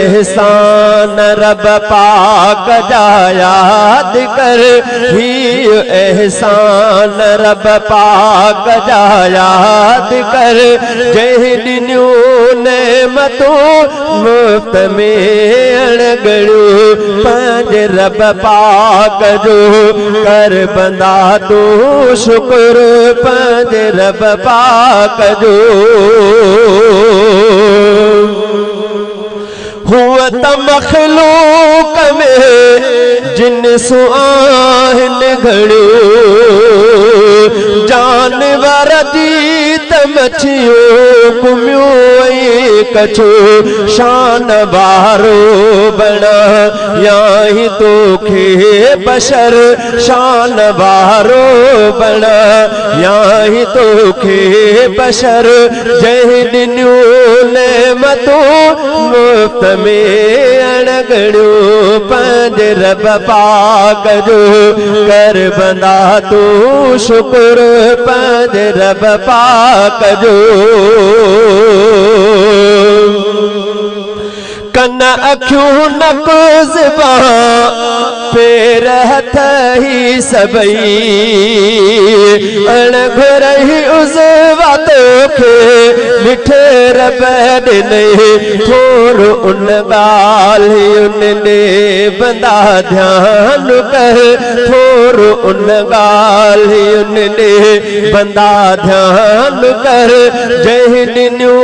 एहसान रब पाक जा याद कर, ही एहसान रब पाक जा याद कर। जह दिन्यू नेमतूं मुफ्त में अणगड़ू, पंज रब पाक जो कर बंदा तू शुक्र, पंज रब पाक जो। हुआ त मखलूक में जिन्सु आहिन घड़ो, जानवर दी त मछियो कुमियो कछो, शान वारो बना याही तोखे बशर, शान वारो बना याही तोखे बशर। जह दिन्यू नेमतूं मुफ्त में अणगड़ो, पंज रब पाक जो कर बंदा तू शुक्र, पंज रब पाक जो। कन अखियूं नक ज़बान पेर हथ ही सबई, अणघुरही उज़वा तोखे मिठे रब ॾिनई। थोरो उन ॻाल्हि उनने बंदा ध्यान कर, थोरो उन ॻाल्हि उनने बंदा ध्यान कर। जह दिन्यू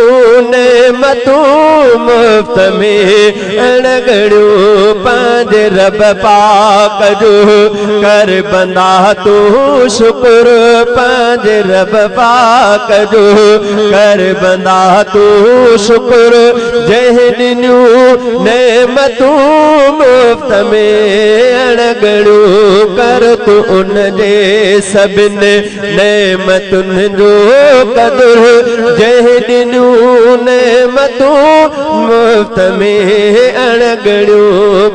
नेमतूं मुफ्त में अणगड़ो, पंज रब पाक जो कर बंदा तू शुक्र, पंज रब पाक जो कर बंदा तू शुक्र। जह दिन्यू नेमतूं मुफ्त में अणगड़ो, कर तू उन जे सभिन नेमतुन जो कदर। जह दिन्यू नेमतूं मुफ्त में अणगड़ो,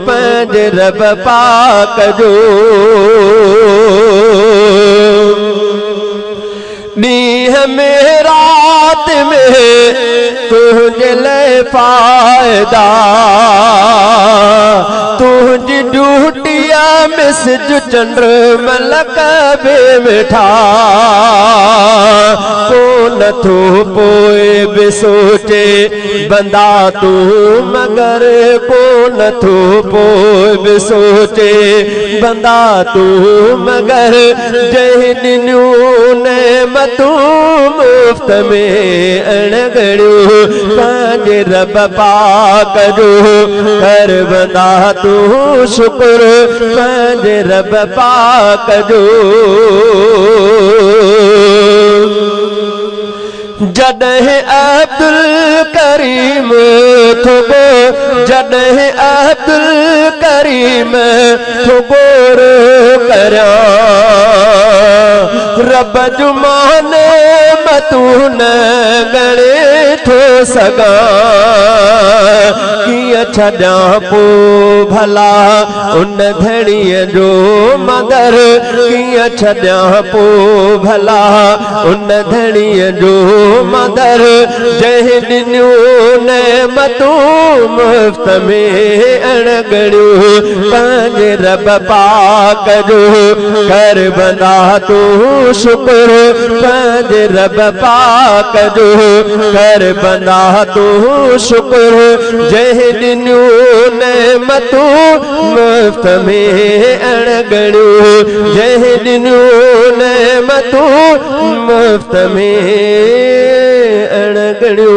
पंज रब पाक जो। नीह में रात में तुझे ले फायदा, तुझी ड्यूटिया में सिज चंद्र मलक बे मिठा। को न थो पोए बे सोचे बंदा तू मगर, को न थो पोए बे सोचे बंदा तू मगर। जह दिन्यू नेमतूं मुफ्त में अणगड़ो, पंज रब पाक जो कर बंदा तू शुक्र, पंज रब पाक जो। जॾहिं अब्दुल करीम थोगो, जॾहिं अब्दुल करीम थोगोर करयां, रब जो माने मतूं न गणे थो सघां। कीअं छॾां पोइ भला उन धणीअ जो मदर, कीअं छॾां पोइ भला उन धणीअ जो मदर। जह दिन्यू नेमतूं मुफ्त में अणगड़ो, पंज रब पाक जो कर बंदा तू शुक्र, पंज रब पाक जो कर बंदा तू शुक्र। जह दिन्यू नेमतूं मुफ्त में अणगड़ो, जह दिन्यू नेमतूं मुफ्त में अणगड़ो।